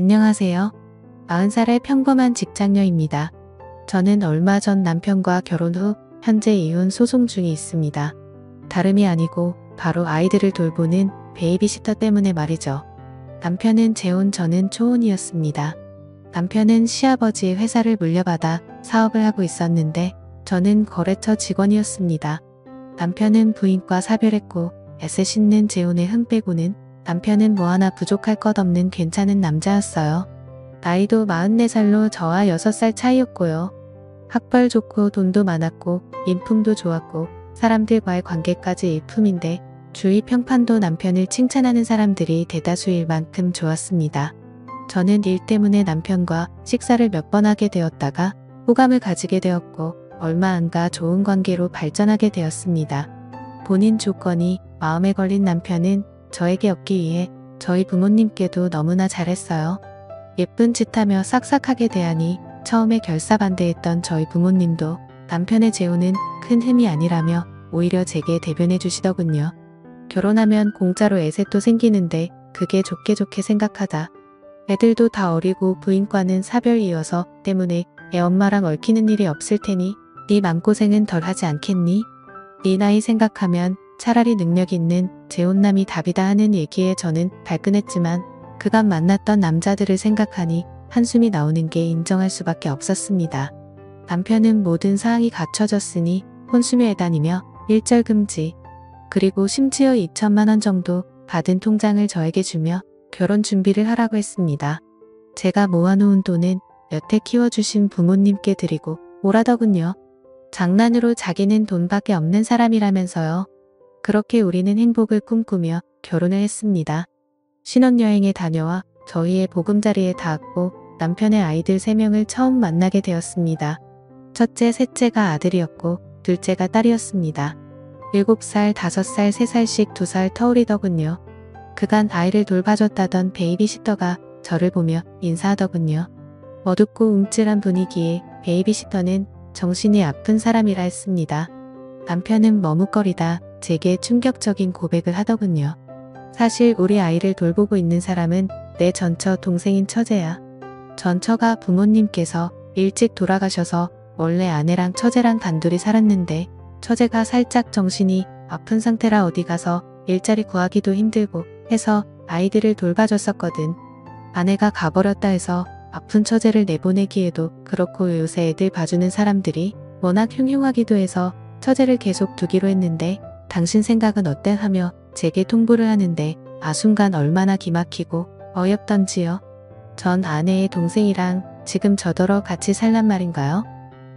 안녕하세요. 40살의 평범한 직장녀입니다. 저는 얼마 전 남편과 결혼 후 현재 이혼 소송 중에 있습니다. 다름이 아니고 바로 아이들을 돌보는 베이비시터 때문에 말이죠. 남편은 재혼, 저는 초혼이었습니다. 남편은 시아버지의 회사를 물려받아 사업을 하고 있었는데 저는 거래처 직원이었습니다. 남편은 부인과 사별했고 애쓰시는 재혼의 흠 빼고는 남편은 뭐 하나 부족할 것 없는 괜찮은 남자였어요. 나이도 44살로 저와 6살 차이였고요. 학벌 좋고 돈도 많았고 인품도 좋았고 사람들과의 관계까지 일품인데 주위 평판도 남편을 칭찬하는 사람들이 대다수일 만큼 좋았습니다. 저는 일 때문에 남편과 식사를 몇 번 하게 되었다가 호감을 가지게 되었고 얼마 안 가 좋은 관계로 발전하게 되었습니다. 본인 조건이 마음에 걸린 남편은 저에게 얻기 위해 저희 부모님께도 너무나 잘했어요. 예쁜 짓하며 싹싹하게 대하니 처음에 결사반대했던 저희 부모님도 남편의 재혼은 큰 흠이 아니라며 오히려 제게 대변해 주시더군요. 결혼하면 공짜로 애셋도 생기는데 그게 좋게 생각하다. 애들도 다 어리고 부인과는 사별이어서 때문에 애 엄마랑 얽히는 일이 없을 테니 네 맘고생은 덜 하지 않겠니? 네 나이 생각하면 차라리 능력 있는 재혼남이 답이다 하는 얘기에 저는 발끈했지만 그간 만났던 남자들을 생각하니 한숨이 나오는 게 인정할 수밖에 없었습니다. 남편은 모든 사항이 갖춰졌으니 혼수묘에 다니며 일절 금지, 그리고 심지어 2천만 원 정도 받은 통장을 저에게 주며 결혼 준비를 하라고 했습니다. 제가 모아놓은 돈은 여태 키워주신 부모님께 드리고 오라더군요. 장난으로 자기는 돈밖에 없는 사람이라면서요. 그렇게 우리는 행복을 꿈꾸며 결혼을 했습니다. 신혼여행에 다녀와 저희의 보금자리에 닿았고 남편의 아이들 3명을 처음 만나게 되었습니다. 첫째, 셋째가 아들이었고 둘째가 딸이었습니다. 7살, 5살, 3살씩 2살 터울이더군요. 그간 아이를 돌봐줬다던 베이비시터가 저를 보며 인사하더군요. 어둡고 움찔한 분위기에 베이비시터는 정신이 아픈 사람이라 했습니다. 남편은 머뭇거리다 제게 충격적인 고백을 하더군요. 사실 우리 아이를 돌보고 있는 사람은 내 전처 동생인 처제야. 전처가 부모님께서 일찍 돌아가셔서 원래 아내랑 처제랑 단둘이 살았는데 처제가 살짝 정신이 아픈 상태라 어디 가서 일자리 구하기도 힘들고 해서 아이들을 돌봐줬었거든. 아내가 가버렸다 해서 아픈 처제를 내보내기에도 그렇고 요새 애들 봐주는 사람들이 워낙 흉흉하기도 해서 처제를 계속 두기로 했는데 당신 생각은 어때 하며 제게 통보를 하는데 아순간 얼마나 기막히고 어이없던지요. 전 아내의 동생이랑 지금 저더러 같이 살란 말인가요?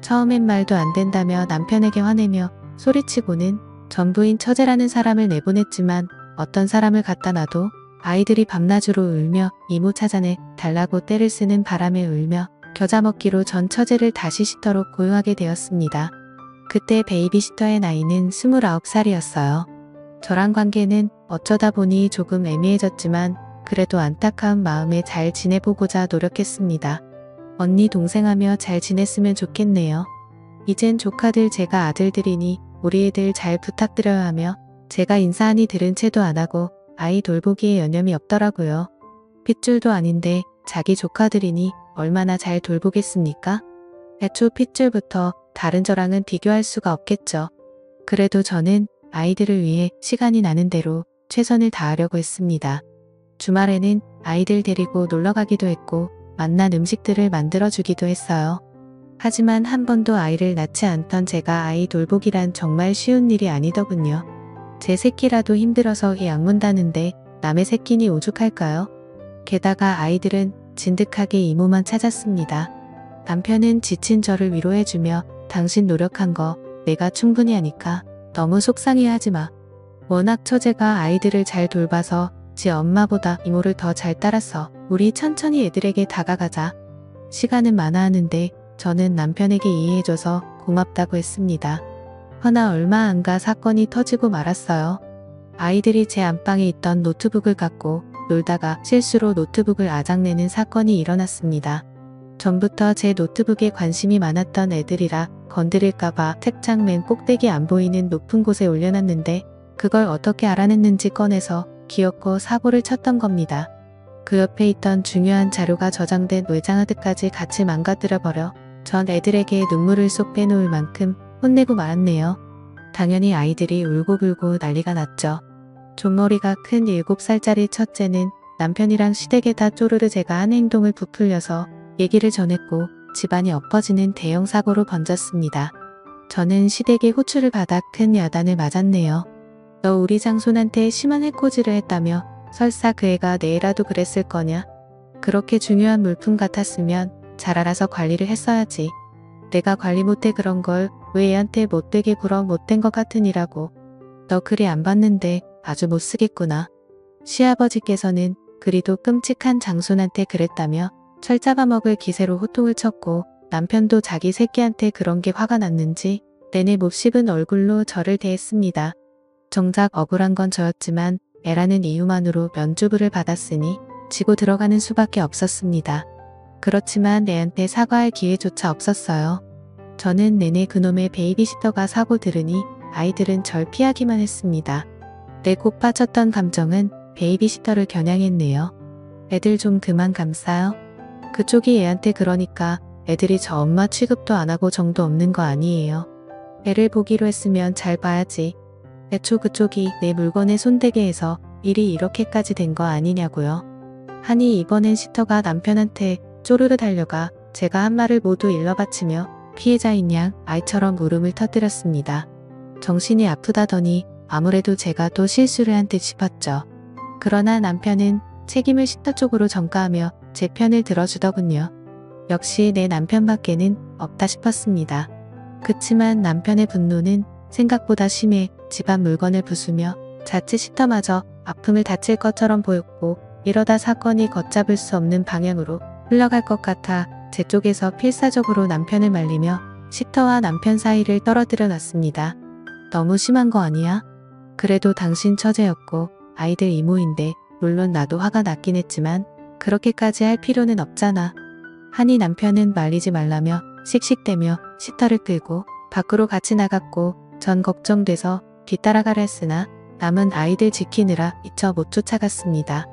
처음엔 말도 안 된다며 남편에게 화내며 소리치고는 전부인 처제라는 사람을 내보냈지만 어떤 사람을 갖다 놔도 아이들이 밤낮으로 울며 이모 찾아내 달라고 떼를 쓰는 바람에 울며 겨자먹기로 전 처제를 다시 시터로 고용하게 되었습니다. 그때 베이비시터의 나이는 29살이었어요. 저랑 관계는 어쩌다 보니 조금 애매해졌지만 그래도 안타까운 마음에 잘 지내보고자 노력했습니다. 언니 동생하며 잘 지냈으면 좋겠네요. 이젠 조카들 제가 아들들이니 우리 애들 잘 부탁드려요 하며 제가 인사하니 들은 채도 안 하고 아이 돌보기에 여념이 없더라고요. 핏줄도 아닌데 자기 조카들이니 얼마나 잘 돌보겠습니까? 애초 핏줄부터 다른 저랑은 비교할 수가 없겠죠. 그래도 저는 아이들을 위해 시간이 나는 대로 최선을 다하려고 했습니다. 주말에는 아이들 데리고 놀러 가기도 했고 맛난 음식들을 만들어 주기도 했어요. 하지만 한 번도 아이를 낳지 않던 제가 아이 돌보기란 정말 쉬운 일이 아니더군요. 제 새끼라도 힘들어서 애 악문다는데 남의 새끼니 오죽할까요? 게다가 아이들은 진득하게 이모만 찾았습니다. 남편은 지친 저를 위로해주며 당신 노력한 거 내가 충분히 하니까 너무 속상해하지 마. 워낙 처제가 아이들을 잘 돌봐서 지 엄마보다 이모를 더 잘 따라서 우리 천천히 애들에게 다가가자. 시간은 많아 하는데 저는 남편에게 이해해줘서 고맙다고 했습니다. 허나 얼마 안 가 사건이 터지고 말았어요. 아이들이 제 안방에 있던 노트북을 갖고 놀다가 실수로 노트북을 아작내는 사건이 일어났습니다. 전부터 제 노트북에 관심이 많았던 애들이라 건드릴까봐 책장 맨 꼭대기 안 보이는 높은 곳에 올려놨는데 그걸 어떻게 알아냈는지 꺼내서 기어코 사고를 쳤던 겁니다. 그 옆에 있던 중요한 자료가 저장된 외장하드까지 같이 망가뜨려버려 전 애들에게 눈물을 쏙 빼놓을 만큼 혼내고 말았네요. 당연히 아이들이 울고불고 난리가 났죠. 존머리가 큰 7살짜리 첫째는 남편이랑 시댁에다 쪼르르 제가 한 행동을 부풀려서 얘기를 전했고 집안이 엎어지는 대형 사고로 번졌습니다. 저는 시댁의 호출을 받아 큰 야단을 맞았네요. 너 우리 장손한테 심한 해코지를 했다며 설사 그 애가 내 애라도 그랬을 거냐? 그렇게 중요한 물품 같았으면 잘 알아서 관리를 했어야지. 내가 관리 못해 그런 걸 왜 애한테 못되게 굴어 못된 것 같으니라고. 너 글이 안 봤는데 아주 못쓰겠구나. 시아버지께서는 그리도 끔찍한 장손한테 그랬다며 철 잡아먹을 기세로 호통을 쳤고 남편도 자기 새끼한테 그런 게 화가 났는지 내내 몹씹은 얼굴로 저를 대했습니다. 정작 억울한 건 저였지만 애라는 이유만으로 면죄부를 받았으니 지고 들어가는 수밖에 없었습니다. 그렇지만 애한테 사과할 기회조차 없었어요. 저는 내내 그놈의 베이비시터가 사고 들으니 아이들은 절 피하기만 했습니다. 내 꼭 빠졌던 감정은 베이비시터를 겨냥했네요. 애들 좀 그만 감싸요. 그쪽이 애한테 그러니까 애들이 저 엄마 취급도 안 하고 정도 없는 거 아니에요. 애를 보기로 했으면 잘 봐야지. 애초 그쪽이 내 물건에 손대게 해서 일이 이렇게까지 된 거 아니냐고요. 하니 이번엔 시터가 남편한테 쪼르르 달려가 제가 한 말을 모두 일러바치며 피해자인 양 아이처럼 울음을 터뜨렸습니다. 정신이 아프다더니 아무래도 제가 또 실수를 한 듯 싶었죠. 그러나 남편은 책임을 시터 쪽으로 전가하며 제 편을 들어주더군요. 역시 내 남편밖에는 없다 싶었습니다. 그치만 남편의 분노는 생각보다 심해 집안 물건을 부수며 자칫 시터마저 아픔을 다칠 것처럼 보였고 이러다 사건이 걷잡을 수 없는 방향으로 흘러갈 것 같아 제 쪽에서 필사적으로 남편을 말리며 시터와 남편 사이를 떨어뜨려 놨습니다. 너무 심한 거 아니야? 그래도 당신 처제였고 아이들 이모인데 물론 나도 화가 났긴 했지만 그렇게까지 할 필요는 없잖아. 하니 남편은 말리지 말라며 씩씩대며 시터를 끌고 밖으로 같이 나갔고 전 걱정돼서 뒤따라가려 했으나 남은 아이들 지키느라 미처 못 쫓아갔습니다.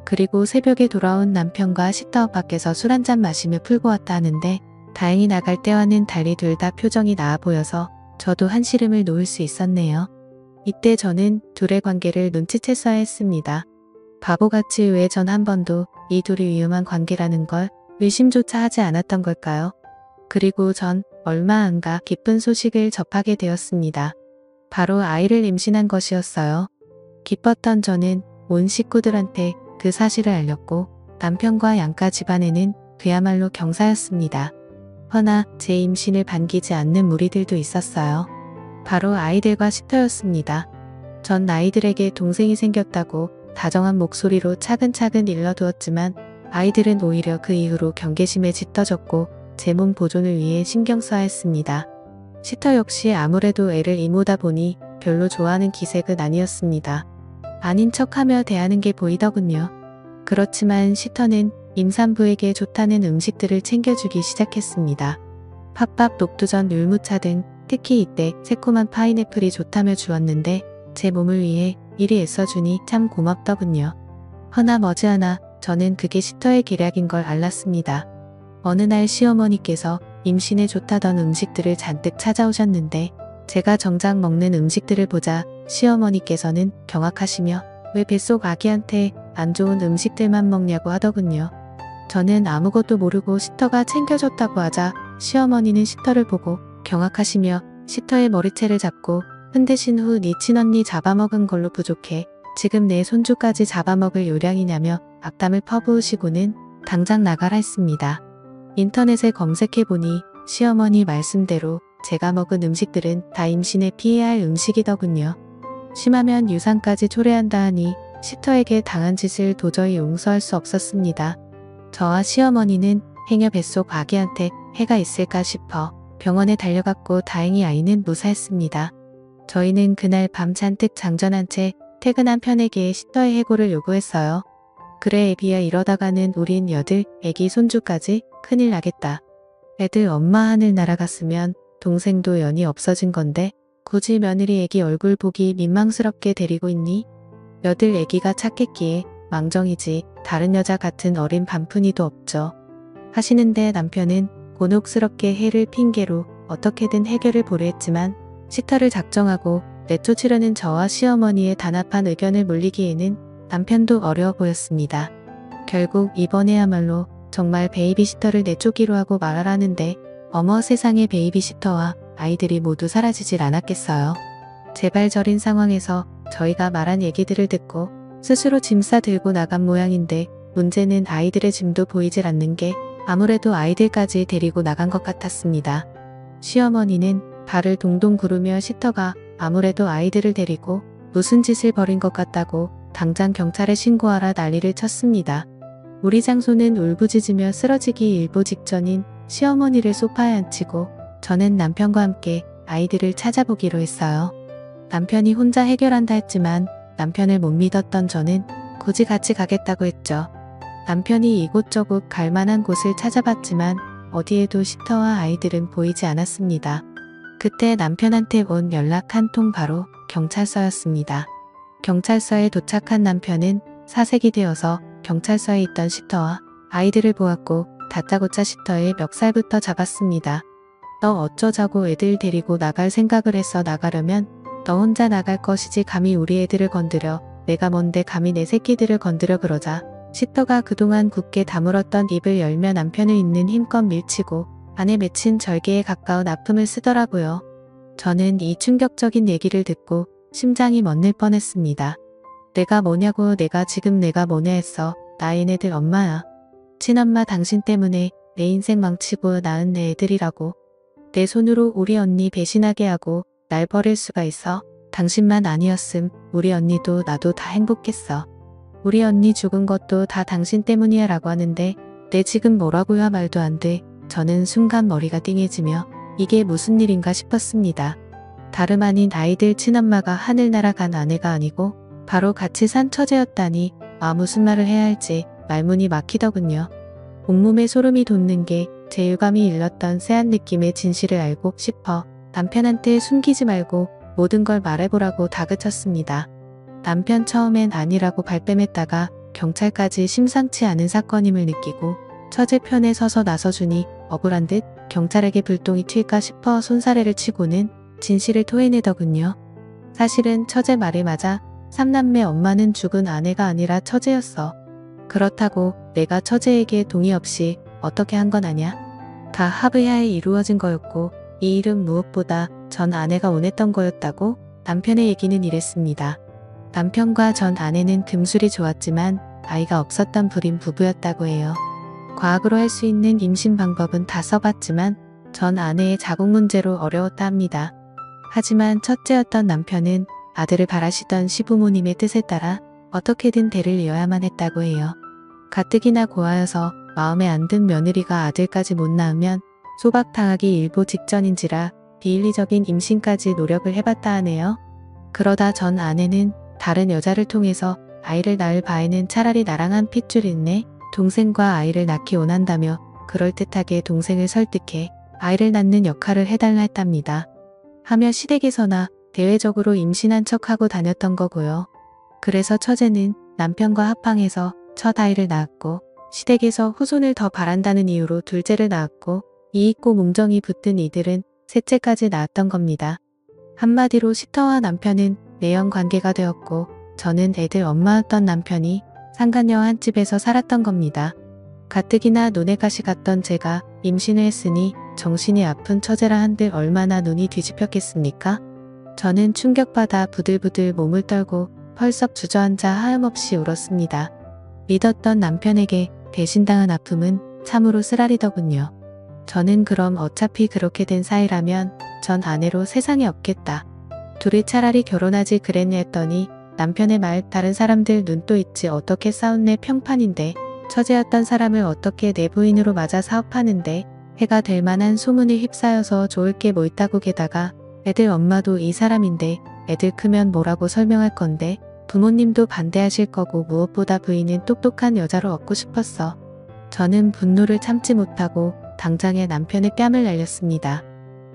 그리고 새벽에 돌아온 남편과 시터 밖에서 술 한잔 마시며 풀고 왔다 하는데 다행히 나갈 때와는 달리 둘 다 표정이 나아 보여서 저도 한시름을 놓을 수 있었네요. 이때 저는 둘의 관계를 눈치챘어야 했습니다. 바보같이 왜 전 한 번도 이 둘이 위험한 관계라는 걸 의심조차 하지 않았던 걸까요? 그리고 전 얼마 안가 기쁜 소식을 접하게 되었습니다. 바로 아이를 임신한 것이었어요. 기뻤던 저는 온 식구들한테 그 사실을 알렸고 남편과 양가 집안에는 그야말로 경사였습니다. 허나 제 임신을 반기지 않는 무리들도 있었어요. 바로 아이들과 시터였습니다. 전 아이들에게 동생이 생겼다고 다정한 목소리로 차근차근 일러두었지만 아이들은 오히려 그 이후로 경계심에 짙어졌고 제 몸 보존을 위해 신경 써야 했습니다. 시터 역시 아무래도 애를 이모다 보니 별로 좋아하는 기색은 아니었습니다. 아닌 척하며 대하는 게 보이더군요. 그렇지만 시터는 임산부에게 좋다는 음식들을 챙겨주기 시작했습니다. 팥밥, 녹두전, 율무차 등 특히 이때 새콤한 파인애플이 좋다며 주었는데 제 몸을 위해 이리 애써주니 참 고맙더군요. 허나 머지않아 저는 그게 시터의 계략인 걸 알랐습니다. 어느 날 시어머니께서 임신에 좋다던 음식들을 잔뜩 찾아오셨는데 제가 정작 먹는 음식들을 보자 시어머니께서는 경악하시며 왜 뱃속 아기한테 안 좋은 음식들만 먹냐고 하더군요. 저는 아무것도 모르고 시터가 챙겨줬다고 하자 시어머니는 시터를 보고 경악하시며 시터의 머리채를 잡고 흔드신 후 네 친언니 잡아먹은 걸로 부족해 지금 내 손주까지 잡아먹을 요량이냐며 악담을 퍼부으시고는 당장 나가라 했습니다. 인터넷에 검색해보니 시어머니 말씀대로 제가 먹은 음식들은 다 임신에 피해야 할 음식이더군요. 심하면 유산까지 초래한다 하니 시터에게 당한 짓을 도저히 용서할 수 없었습니다. 저와 시어머니는 행여 뱃속 아기한테 해가 있을까 싶어 병원에 달려갔고 다행히 아이는 무사했습니다. 저희는 그날 밤 잔뜩 장전한 채 퇴근한 편에게 시터의 해고를 요구했어요. 그래 애비야 이러다가는 우린 여들 애기 손주까지 큰일 나겠다. 애들 엄마 하늘 날아갔으면 동생도 연이 없어진 건데 굳이 며느리 애기 얼굴 보기 민망스럽게 데리고 있니? 여들 애기가 착했기에 망정이지 다른 여자 같은 어린 반푼이도 없죠. 하시는데 남편은 곤혹스럽게 해를 핑계로 어떻게든 해결을 보려 했지만 식터를 작정하고 내쫓으려는 저와 시어머니의 단합한 의견을 물리기에는 남편도 어려워 보였습니다. 결국 이번에야말로 정말 베이비시터를 내쫓기로 하고 말하라는데 어머 세상에 베이비시터와 아이들이 모두 사라지질 않았겠어요. 제발 저린 상황에서 저희가 말한 얘기들을 듣고 스스로 짐 싸 들고 나간 모양인데 문제는 아이들의 짐도 보이질 않는 게 아무래도 아이들까지 데리고 나간 것 같았습니다. 시어머니는 발을 동동 구르며 시터가 아무래도 아이들을 데리고 무슨 짓을 벌인 것 같다고 당장 경찰에 신고하라 난리를 쳤습니다. 우리 장소는 울부짖으며 쓰러지기 일보 직전인 시어머니를 소파에 앉히고 저는 남편과 함께 아이들을 찾아보기로 했어요. 남편이 혼자 해결한다 했지만 남편을 못 믿었던 저는 굳이 같이 가겠다고 했죠. 남편이 이곳저곳 갈 만한 곳을 찾아봤지만 어디에도 시터와 아이들은 보이지 않았습니다. 그때 남편한테 온 연락 한 통 바로 경찰서였습니다. 경찰서에 도착한 남편은 사색이 되어서 경찰서에 있던 시터와 아이들을 보았고 다짜고짜 시터의 멱살부터 잡았습니다. 너 어쩌자고 애들 데리고 나갈 생각을 했어. 나가려면 너 혼자 나갈 것이지 감히 우리 애들을 건드려. 내가 뭔데 감히 내 새끼들을 건드려. 그러자 시터가 그동안 굳게 다물었던 입을 열며 남편을 있는 힘껏 밀치고 안에 맺힌 절개에 가까운 아픔을 쓰더라고요. 저는 이 충격적인 얘기를 듣고 심장이 멎는 뻔했습니다. 내가 뭐냐고. 내가 지금 내가 뭐냐 했어. 나 얘네들 엄마야. 친엄마 당신 때문에 내 인생 망치고 낳은 내 애들이라고. 내 손으로 우리 언니 배신하게 하고 날 버릴 수가 있어. 당신만 아니었음 우리 언니도 나도 다 행복했어. 우리 언니 죽은 것도 다 당신 때문이야 라고 하는데 내 지금 뭐라고야. 말도 안 돼. 저는 순간 머리가 띵해지며 이게 무슨 일인가 싶었습니다. 다름 아닌 아이들 친엄마가 하늘나라 간 아내가 아니고 바로 같이 산 처제였다니 무슨 말을 해야 할지 말문이 막히더군요. 온몸에 소름이 돋는 게 제 유감이 일렀던 쎄한 느낌의 진실을 알고 싶어 남편한테 숨기지 말고 모든 걸 말해보라고 다그쳤습니다. 남편 처음엔 아니라고 발뺌했다가 경찰까지 심상치 않은 사건임을 느끼고 처제 편에 서서 나서주니 억울한 듯 경찰에게 불똥이 튈까 싶어 손사래를 치고는 진실을 토해내더군요. 사실은 처제 말이 맞아 삼남매 엄마는 죽은 아내가 아니라 처제였어. 그렇다고 내가 처제에게 동의 없이 어떻게 한 건 아냐? 다 합의하에 이루어진 거였고 이 일은 무엇보다 전 아내가 원했던 거였다고 남편의 얘기는 이랬습니다. 남편과 전 아내는 금술이 좋았지만 아이가 없었던 불임 부부였다고 해요. 과학으로 할 수 있는 임신 방법은 다 써봤지만 전 아내의 자궁 문제로 어려웠다 합니다. 하지만 첫째였던 남편은 아들을 바라시던 시부모님의 뜻에 따라 어떻게든 대를 이어야만 했다고 해요. 가뜩이나 고하여서 마음에 안 든 며느리가 아들까지 못 낳으면 소박당하기 일보 직전인지라 비인리적인 임신까지 노력을 해봤다 하네요. 그러다 전 아내는 다른 여자를 통해서 아이를 낳을 바에는 차라리 나랑 한 핏줄 있네 동생과 아이를 낳기 원한다며 그럴듯하게 동생을 설득해 아이를 낳는 역할을 해달라 했답니다. 하며 시댁에서나 대외적으로 임신한 척하고 다녔던 거고요. 그래서 처제는 남편과 합방해서 첫 아이를 낳았고 시댁에서 후손을 더 바란다는 이유로 둘째를 낳았고 이있고 몽정이 붙은 이들은 셋째까지 낳았던 겁니다. 한마디로 시터와 남편은 내연 관계가 되었고 저는 애들 엄마였던 남편이 상간녀 한 집에서 살았던 겁니다. 가뜩이나 눈에 가시 갔던 제가 임신을 했으니 정신이 아픈 처제라 한들 얼마나 눈이 뒤집혔겠습니까? 저는 충격받아 부들부들 몸을 떨고 펄썩 주저앉아 하염없이 울었습니다. 믿었던 남편에게 배신당한 아픔은 참으로 쓰라리더군요. 저는 그럼 어차피 그렇게 된 사이라면 전 아내로 세상에 없겠다. 둘이 차라리 결혼하지 그랬냐 했더니 남편의 말 다른 사람들 눈도 있지 어떻게 싸웠네 평판인데 처제였던 사람을 어떻게 내 부인으로 맞아 사업하는데 해가 될 만한 소문에 휩싸여서 좋을 게 뭐 있다고 게다가 애들 엄마도 이 사람인데 애들 크면 뭐라고 설명할 건데 부모님도 반대하실 거고 무엇보다 부인은 똑똑한 여자로 얻고 싶었어. 저는 분노를 참지 못하고 당장에 남편의 뺨을 날렸습니다.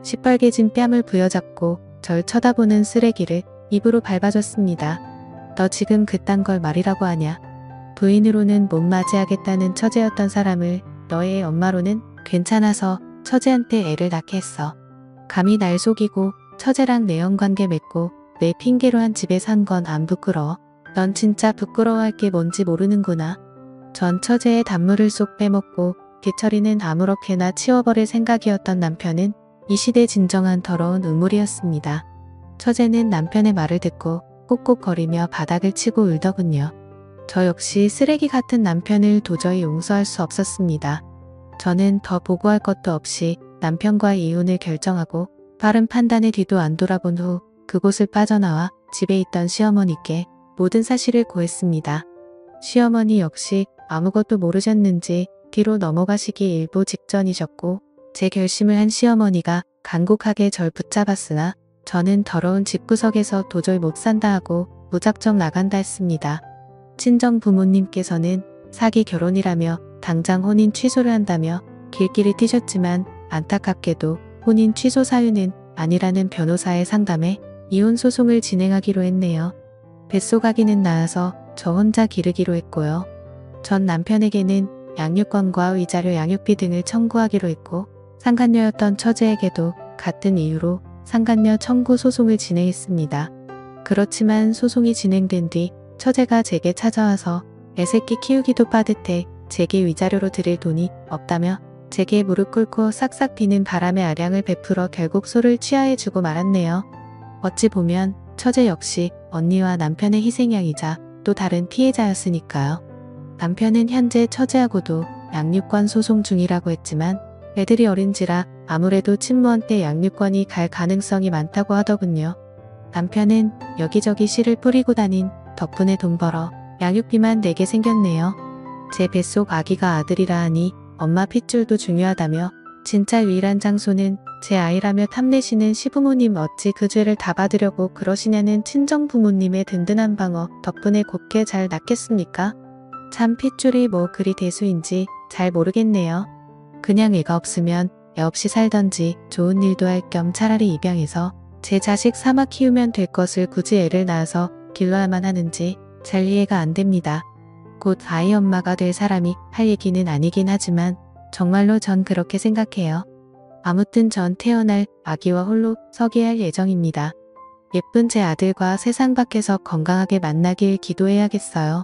시뻘개진 뺨을 부여잡고 절 쳐다보는 쓰레기를 입으로 밟아줬습니다. 너 지금 그딴 걸 말이라고 하냐? 부인으로는 못 맞이하겠다는 처제였던 사람을 너의 엄마로는 괜찮아서 처제한테 애를 낳게 했어. 감히 날 속이고 처제랑 내연관계 맺고 내 핑계로 한 집에 산 건 안 부끄러워? 넌 진짜 부끄러워할 게 뭔지 모르는구나. 전 처제의 단물을 쏙 빼먹고 뒤처리는 아무렇게나 치워버릴 생각이었던 남편은 이 시대 진정한 더러운 우물이었습니다. 처제는 남편의 말을 듣고 꾹꾹거리며 바닥을 치고 울더군요. 저 역시 쓰레기 같은 남편을 도저히 용서할 수 없었습니다. 저는 더 보고할 것도 없이 남편과 이혼을 결정하고 빠른 판단의 뒤도 안 돌아본 후 그곳을 빠져나와 집에 있던 시어머니께 모든 사실을 고했습니다. 시어머니 역시 아무것도 모르셨는지 뒤로 넘어가시기 일보 직전이셨고 제 결심을 한 시어머니가 간곡하게 절 붙잡았으나 저는 더러운 집구석에서 도저히 못 산다 하고 무작정 나간다 했습니다. 친정 부모님께서는 사기 결혼이라며 당장 혼인 취소를 한다며 길길이 뛰셨지만 안타깝게도 혼인 취소 사유는 아니라는 변호사의 상담에 이혼 소송을 진행하기로 했네요. 뱃속 아기는 낳아서 저 혼자 기르기로 했고요. 전 남편에게는 양육권과 위자료 양육비 등을 청구하기로 했고 상간녀였던 처제에게도 같은 이유로 상간녀 청구 소송을 진행했습니다. 그렇지만 소송이 진행된 뒤 처제가 제게 찾아와서 애새끼 키우기도 빠듯해 제게 위자료로 드릴 돈이 없다며 제게 무릎 꿇고 싹싹 비는 바람의 아량을 베풀어 결국 소를 취하해주고 말았네요. 어찌 보면 처제 역시 언니와 남편의 희생양이자 또 다른 피해자였으니까요. 남편은 현재 처제하고도 양육권 소송 중이라고 했지만 애들이 어린지라 아무래도 친모한 때 양육권이 갈 가능성이 많다고 하더군요. 남편은 여기저기 씨를 뿌리고 다닌 덕분에 돈 벌어 양육비만 내게 생겼네요. 제 뱃속 아기가 아들이라 하니 엄마 핏줄도 중요하다며 진짜 유일한 장소는 제 아이라며 탐내시는 시부모님 어찌 그 죄를 다 받으려고 그러시냐는 친정부모님의 든든한 방어 덕분에 곱게 잘 낳겠습니까? 참 핏줄이 뭐 그리 대수인지 잘 모르겠네요. 그냥 애가 없으면 애 없이 살던지 좋은 일도 할 겸 차라리 입양해서 제 자식 삼아 키우면 될 것을 굳이 애를 낳아서 길러야만 하는지 잘 이해가 안 됩니다. 곧 아이 엄마가 될 사람이 할 얘기는 아니긴 하지만 정말로 전 그렇게 생각해요. 아무튼 전 태어날 아기와 홀로 서게 할 예정입니다. 예쁜 제 아들과 세상 밖에서 건강하게 만나길 기도해야겠어요.